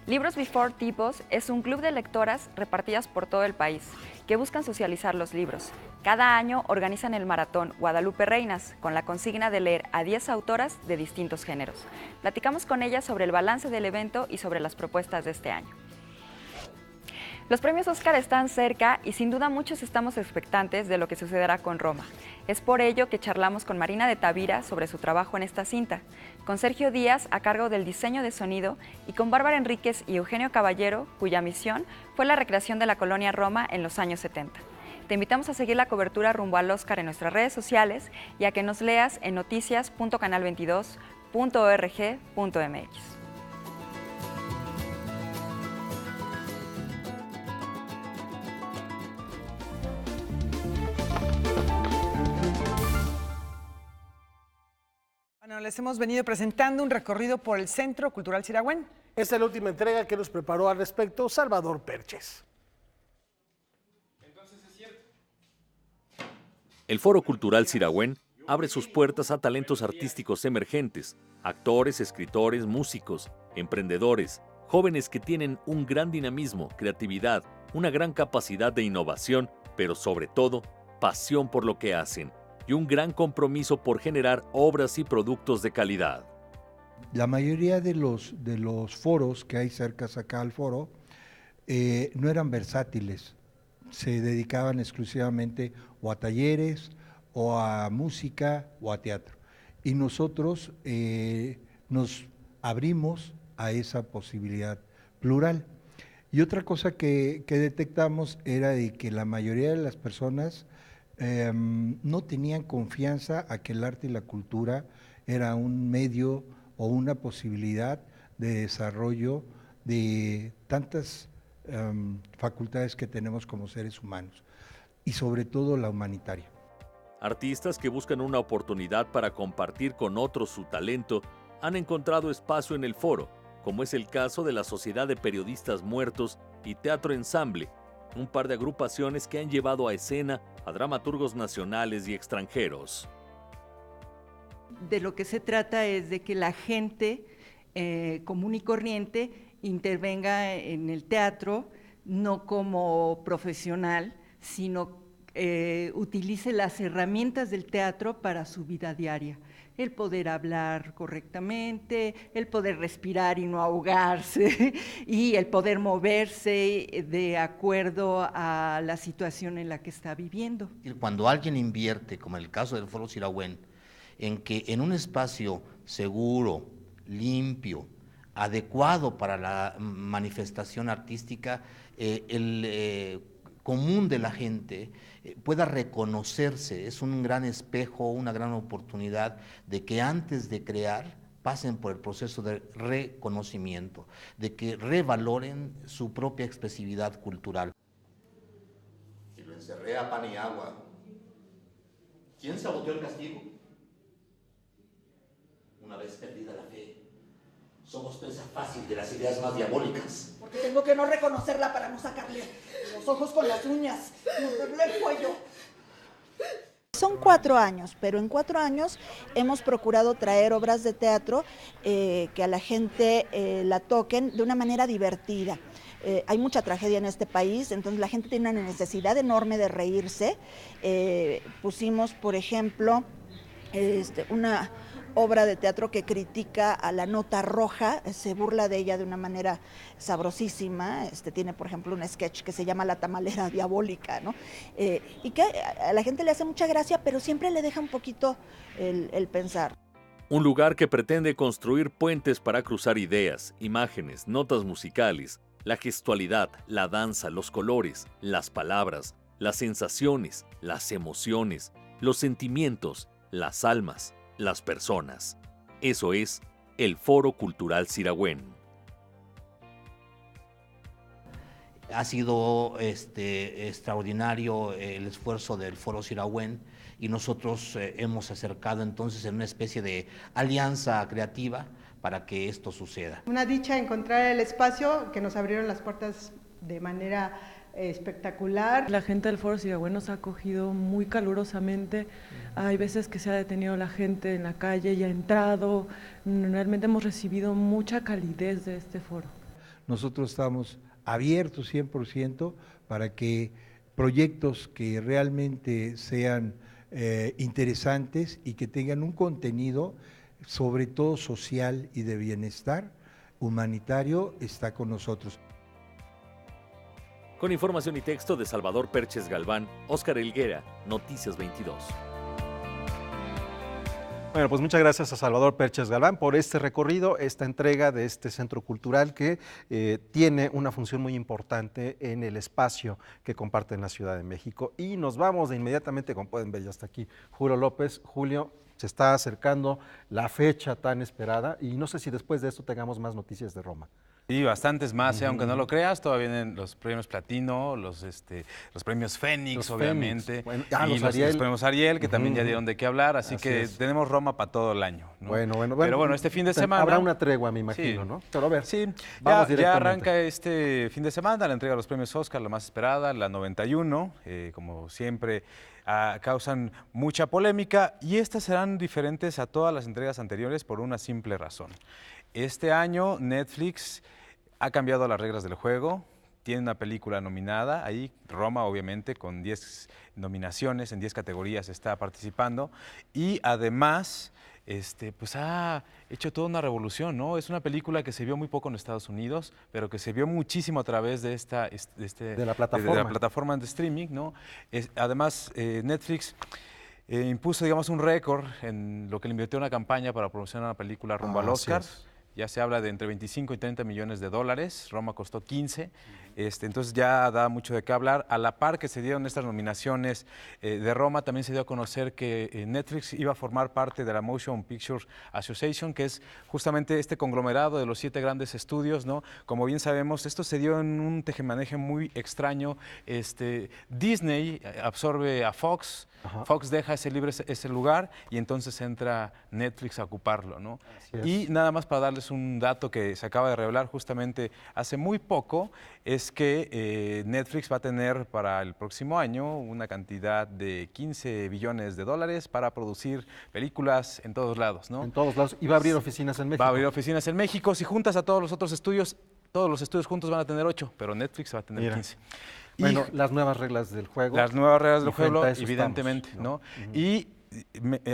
Libros Before Tipos es un club de lectoras repartidas por todo el país que buscan socializar los libros. Cada año organizan el maratón Guadalupe Reinas con la consigna de leer a 10 autoras de distintos géneros. Platicamos con ellas sobre el balance del evento y sobre las propuestas de este año. Los premios Óscar están cerca y sin duda muchos estamos expectantes de lo que sucederá con Roma. Es por ello que charlamos con Marina de Tavira sobre su trabajo en esta cinta, con Sergio Díaz a cargo del diseño de sonido y con Bárbara Enríquez y Eugenio Caballero, cuya misión fue la recreación de la colonia Roma en los años 70. Te invitamos a seguir la cobertura rumbo al Óscar en nuestras redes sociales y a que nos leas en noticias.canal22.org.mx. Bueno, les hemos venido presentando un recorrido por el Centro Cultural Siragüen. Esta es la última entrega que nos preparó al respecto Salvador Perches. El Foro Cultural Siragüen abre sus puertas a talentos artísticos emergentes, actores, escritores, músicos, emprendedores, jóvenes que tienen un gran dinamismo, creatividad, una gran capacidad de innovación, pero sobre todo, pasión por lo que hacen y un gran compromiso por generar obras y productos de calidad. La mayoría de los foros que hay cerca acá al foro no eran versátiles, se dedicaban exclusivamente o a talleres, o a música, o a teatro. Y nosotros nos abrimos a esa posibilidad plural. Y otra cosa que detectamos era de que la mayoría de las personas no tenían confianza a que el arte y la cultura era un medio o una posibilidad de desarrollo de tantas facultades que tenemos como seres humanos, y sobre todo la humanitaria. Artistas que buscan una oportunidad para compartir con otros su talento han encontrado espacio en el foro, como es el caso de la Sociedad de Periodistas Muertos y Teatro Ensamble, un par de agrupaciones que han llevado a escena a dramaturgos nacionales y extranjeros. De lo que se trata es de que la gente común y corriente intervenga en el teatro, no como profesional, sino utilice las herramientas del teatro para su vida diaria. El poder hablar correctamente, el poder respirar y no ahogarse, y el poder moverse de acuerdo a la situación en la que está viviendo. Cuando alguien invierte, como en el caso del Foro Siragüen, en que en un espacio seguro, limpio, adecuado para la manifestación artística, el común de la gente pueda reconocerse, es un gran espejo, una gran oportunidad de que antes de crear pasen por el proceso de reconocimiento, de que revaloren su propia expresividad cultural. Y lo encerré a pan y agua. ¿Quién saboteó el castigo? Una vez perdida la fe, somos presa fácil de las ideas más diabólicas. Porque tengo que no reconocerla para no sacarle los ojos con las uñas, morderle el cuello. Son 4 años, pero en 4 años hemos procurado traer obras de teatro que a la gente la toquen de una manera divertida. Hay mucha tragedia en este país, entonces la gente tiene una necesidad enorme de reírse. Pusimos, por ejemplo, una obra de teatro que critica a la nota roja, se burla de ella de una manera sabrosísima. Tiene, por ejemplo, un sketch que se llama La tamalera diabólica, ¿no? Y que a la gente le hace mucha gracia, pero siempre le deja un poquito el pensar. Un lugar que pretende construir puentes para cruzar ideas, imágenes, notas musicales, la gestualidad, la danza, los colores, las palabras, las sensaciones, las emociones, los sentimientos, las almas, las personas. Eso es el Foro Cultural Siragüen. Ha sido extraordinario el esfuerzo del Foro Siragüen y nosotros hemos acercado entonces en una especie de alianza creativa para que esto suceda. Una dicha encontrar el espacio que nos abrieron las puertas de manera espectacular. La gente del Foro Siragüen nos ha acogido muy calurosamente. Hay veces que se ha detenido la gente en la calle y ha entrado. Realmente hemos recibido mucha calidez de este foro. Nosotros estamos abiertos 100% para que proyectos que realmente sean interesantes y que tengan un contenido, sobre todo social y de bienestar humanitario, está con nosotros. Con información y texto de Salvador Perches Galván, Óscar Helguera, Noticias 22. Bueno, pues muchas gracias a Salvador Perches Galván por este recorrido, esta entrega de este centro cultural que tiene una función muy importante en el espacio que comparte en la Ciudad de México. Y nos vamos de inmediatamente, como pueden ver, ya está aquí Julio López. Julio, se está acercando la fecha tan esperada y no sé si después de esto tengamos más noticias de Roma. Sí, bastantes más, aunque no lo creas, todavía vienen los premios Platino, los premios Fénix, obviamente, bueno, y los premios Ariel, que también ya dieron de qué hablar, así que tenemos Roma para todo el año, ¿no? Pero bueno, este fin de semana... Habrá una tregua, me imagino, ¿no? Pero a ver, sí, vamos ya arranca este fin de semana la entrega de los premios Oscar, la más esperada, la 91, como siempre... causan mucha polémica y estas serán diferentes a todas las entregas anteriores por una simple razón. Este año Netflix ha cambiado las reglas del juego, tiene una película nominada, ahí Roma obviamente con 10 nominaciones, en 10 categorías está participando y además pues ha hecho toda una revolución, ¿no? Es una película que se vio muy poco en Estados Unidos, pero que se vio muchísimo a través de de la plataforma de streaming, ¿no? Además, Netflix impuso, digamos, un récord en lo que le invirtió una campaña para promocionar una película rumbo al Oscar. Ya se habla de entre 25 y 30 millones de dólares, Roma costó 15, entonces ya da mucho de qué hablar. A la par que se dieron estas nominaciones de Roma, también se dio a conocer que Netflix iba a formar parte de la Motion Picture Association, que es justamente este conglomerado de los 7 grandes estudios, ¿no? Como bien sabemos, esto se dio en un tejemaneje muy extraño. Disney absorbe a Fox, Fox deja ese lugar y entonces entra Netflix a ocuparlo, ¿no? Y nada más para darles un dato que se acaba de revelar justamente hace muy poco, es que Netflix va a tener para el próximo año una cantidad de 15 billones de dólares para producir películas en todos lados, ¿no? En todos lados. Y va a abrir oficinas en México. Va a abrir oficinas en México. Si juntas a todos los otros estudios, todos los estudios juntos van a tener 8, pero Netflix va a tener 15. Bueno, las nuevas reglas del juego. Las nuevas reglas del juego, evidentemente, ¿no? Y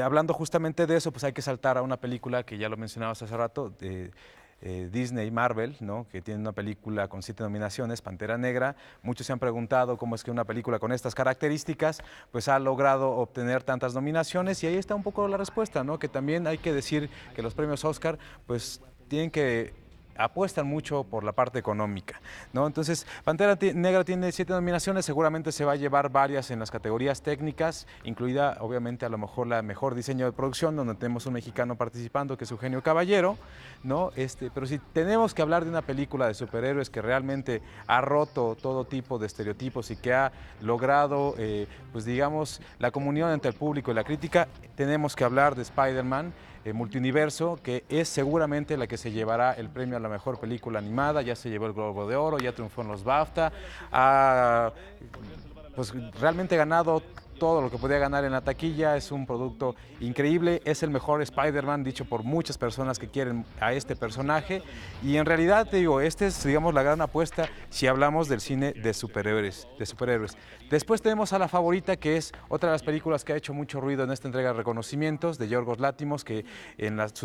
hablando justamente de eso, pues hay que saltar a una película que ya lo mencionabas hace rato, de Disney, Marvel, ¿no? Que tiene una película con 7 nominaciones, Pantera Negra. Muchos se han preguntado cómo es que una película con estas características pues ha logrado obtener tantas nominaciones y ahí está un poco la respuesta, ¿no? Que también hay que decir que los premios Oscar pues tienen que apuestan mucho por la parte económica, ¿no? Entonces, Pantera Negra tiene 7 nominaciones, seguramente se va a llevar varias en las categorías técnicas, incluida obviamente a lo mejor la mejor diseño de producción, donde tenemos un mexicano participando que es Eugenio Caballero, ¿no? Pero si tenemos que hablar de una película de superhéroes que realmente ha roto todo tipo de estereotipos y que ha logrado, pues digamos, la comunión entre el público y la crítica, tenemos que hablar de Spider-Man, Multiuniverso, que es seguramente la que se llevará el premio a la mejor película animada, ya se llevó el Globo de Oro, ya triunfó en los BAFTA, ha pues realmente ganado todo lo que podía ganar en la taquilla, es un producto increíble, es el mejor Spider-Man, dicho por muchas personas que quieren a este personaje, y en realidad te digo, esta es, digamos, la gran apuesta si hablamos del cine de superhéroes. Después tenemos a La Favorita, que es otra de las películas que ha hecho mucho ruido en esta entrega de reconocimientos, de Yorgos Lanthimos, que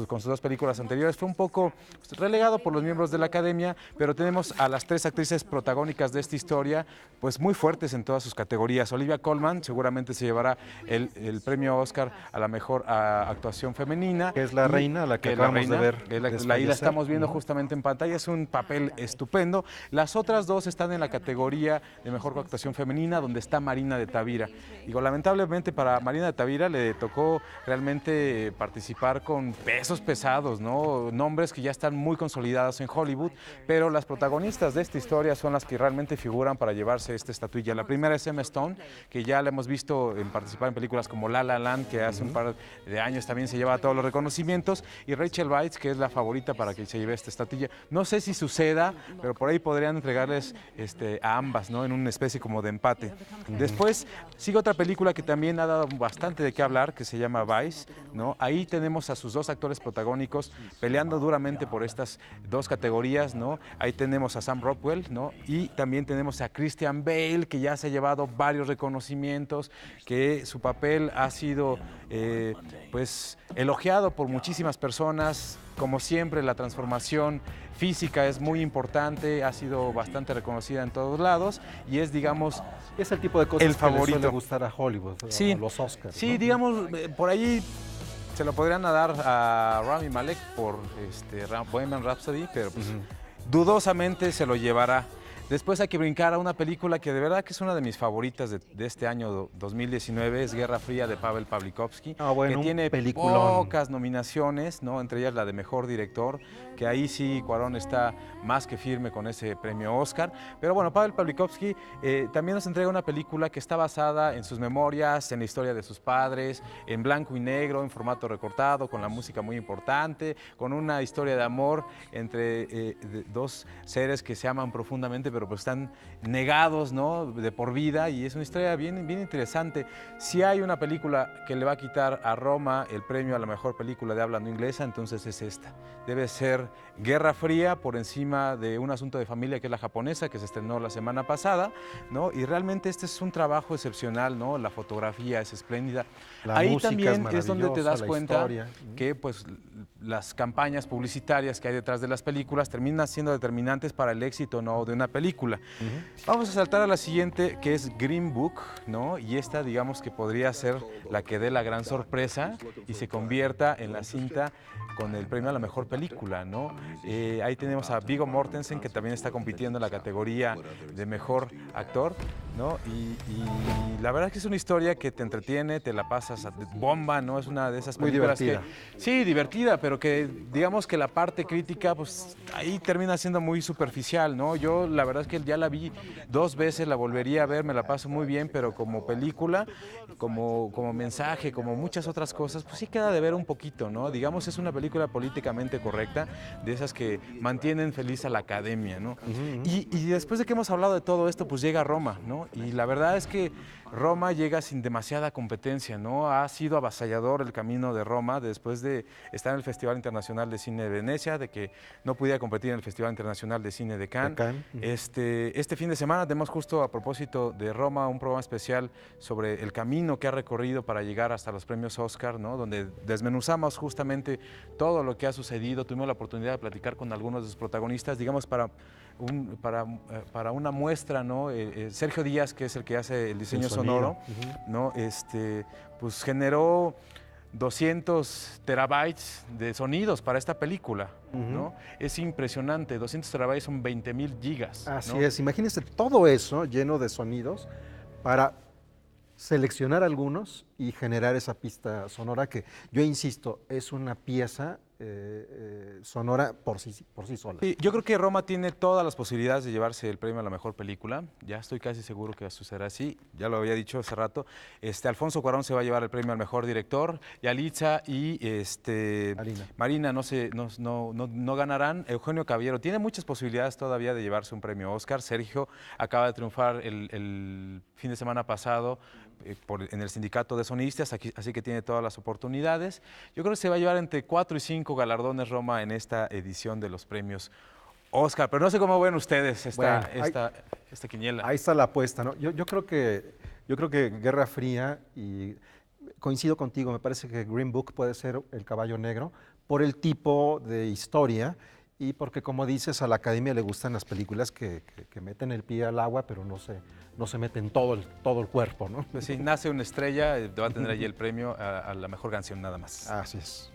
con sus 2 películas anteriores fue un poco relegado por los miembros de la Academia, pero tenemos a las 3 actrices protagónicas de esta historia, pues muy fuertes en todas sus categorías. Olivia Colman seguramente se llevará el premio Oscar a la mejor actuación femenina. Que es la reina, la que acabamos de ver. Ahí la estamos viendo justamente en pantalla, es un papel estupendo. Las otras 2 están en la categoría de mejor actuación femenina, donde está Marina de Tavira. Digo, lamentablemente para Marina de Tavira le tocó realmente participar con pesos pesados, ¿no? Nombres que ya están muy consolidados en Hollywood, pero las protagonistas de esta historia son las que realmente figuran para llevarse esta estatuilla. La primera es Emma Stone, que ya la hemos visto visto en participar en películas como La La Land, que hace un par de años también se lleva todos los reconocimientos, y Rachel Weisz, que es la favorita para que se lleve esta estatuilla. No sé si suceda, pero por ahí podrían entregarles a ambas, ¿no? En una especie como de empate. Después sigue otra película que también ha dado bastante de qué hablar, que se llama Vice, ¿no? Ahí tenemos a sus dos actores protagónicos peleando duramente por estas dos categorías, ¿no? Ahí tenemos a Sam Rockwell, ¿no? Y también tenemos a Christian Bale, que ya se ha llevado varios reconocimientos, que su papel ha sido pues elogiado por muchísimas personas. Como siempre, la transformación física es muy importante, ha sido bastante reconocida en todos lados y es, digamos, es el tipo de cosas el favorito. Que le suele gustar a Hollywood, sí, a los Oscars. Sí, ¿no? digamos, por ahí se lo podrían dar a Rami Malek por Bohemian Rhapsody, pero pues dudosamente se lo llevará. Después hay que brincar a una película que de verdad que es una de mis favoritas de este año 2019, es Guerra Fría de Pavel Pawlikowski, que tiene pocas nominaciones, ¿no? Entre ellas la de Mejor Director, que ahí sí Cuarón está más que firme con ese premio Oscar. Pero bueno, Pavel Pawlikowski también nos entrega una película que está basada en sus memorias, en la historia de sus padres, en blanco y negro, en formato recortado, con la música muy importante, con una historia de amor entre dos seres que se aman profundamente, pero pues están negados, ¿no? De por vida, y es una historia bien interesante. Si hay una película que le va a quitar a Roma el premio a la mejor película de habla no inglesa, entonces es esta. Debe ser Guerra Fría por encima de Un asunto de familia, que es la japonesa, que se estrenó la semana pasada, ¿no? Y realmente este es un trabajo excepcional, ¿no? La fotografía es espléndida. Ahí también es donde te das cuenta que pues las campañas publicitarias que hay detrás de las películas terminan siendo determinantes para el éxito, ¿no? De una película. Vamos a saltar a la siguiente, que es Green Book, ¿no? Y esta, digamos que podría ser la que dé la gran sorpresa y se convierta en la cinta con el premio a la mejor película, ¿no? Ahí tenemos a Viggo Mortensen, que también está compitiendo en la categoría de mejor actor, ¿no? Y la verdad es que es una historia que te entretiene, te la pasas a bomba, ¿no? Es una de esas películas muy divertida. Sí, divertida, pero que digamos que la parte crítica, pues ahí termina siendo muy superficial, ¿no? Yo la verdad es que ya la vi 2 veces, la volvería a ver, me la paso muy bien, pero como película, como mensaje, como muchas otras cosas, pues sí queda de ver un poquito, ¿no? Digamos, es una película políticamente correcta, de esas que mantienen feliz a la academia, ¿no? Y después de que hemos hablado de todo esto, pues llega Roma, ¿no? Y la verdad es que Roma llega sin demasiada competencia, ¿no? Ha sido avasallador el camino de Roma después de estar en el Festival Internacional de Cine de Venecia, de que no pudiera competir en el Festival Internacional de Cine de Cannes. Este fin de semana tenemos justo a propósito de Roma un programa especial sobre el camino que ha recorrido para llegar hasta los premios Oscar, ¿no? Donde desmenuzamos justamente todo lo que ha sucedido. Tuvimos la oportunidad de platicar con algunos de sus protagonistas, digamos, para una muestra, ¿no? Sergio Díaz, que es el que hace el diseño sonoro, ¿no? Pues generó 200 terabytes de sonidos para esta película, ¿no? Es impresionante, 200 terabytes son 20,000 gigas. Así ¿no? es, imagínense todo eso lleno de sonidos para seleccionar algunos y generar esa pista sonora que, yo insisto, es una pieza sonora por sí sola. Sí, yo creo que Roma tiene todas las posibilidades de llevarse el premio a la mejor película. Ya estoy casi seguro que sucederá así. Ya lo había dicho hace rato. Alfonso Cuarón se va a llevar el premio al mejor director. Yalitza y Marina no ganarán. Eugenio Caballero tiene muchas posibilidades todavía de llevarse un premio Oscar. Sergio acaba de triunfar el fin de semana pasado en el sindicato de sonistas, así que tiene todas las oportunidades. Yo creo que se va a llevar entre 4 y 5 galardones Roma en esta edición de los premios Oscar, pero no sé cómo ven ustedes esta quiniela. Ahí está la apuesta, ¿no? Yo creo que Guerra Fría, y coincido contigo, me parece que Green Book puede ser el caballo negro por el tipo de historia y porque, como dices, a la academia le gustan las películas que meten el pie al agua, pero no se meten todo el cuerpo, ¿no? Pues sí, Nace una estrella, va a tener allí el premio a la mejor canción nada más. Así es.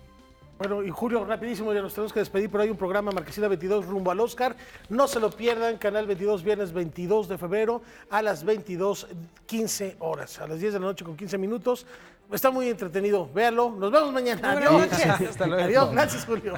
Bueno, y Julio, rapidísimo, ya nos tenemos que despedir, pero hay un programa Marquesina 22 rumbo al Oscar. No se lo pierdan, Canal 22, viernes 22 de febrero a las 22:15 horas, a las 10 de la noche con 15 minutos. Está muy entretenido, véanlo. Nos vemos mañana. Adiós. Hasta luego. Adiós, gracias, Julio.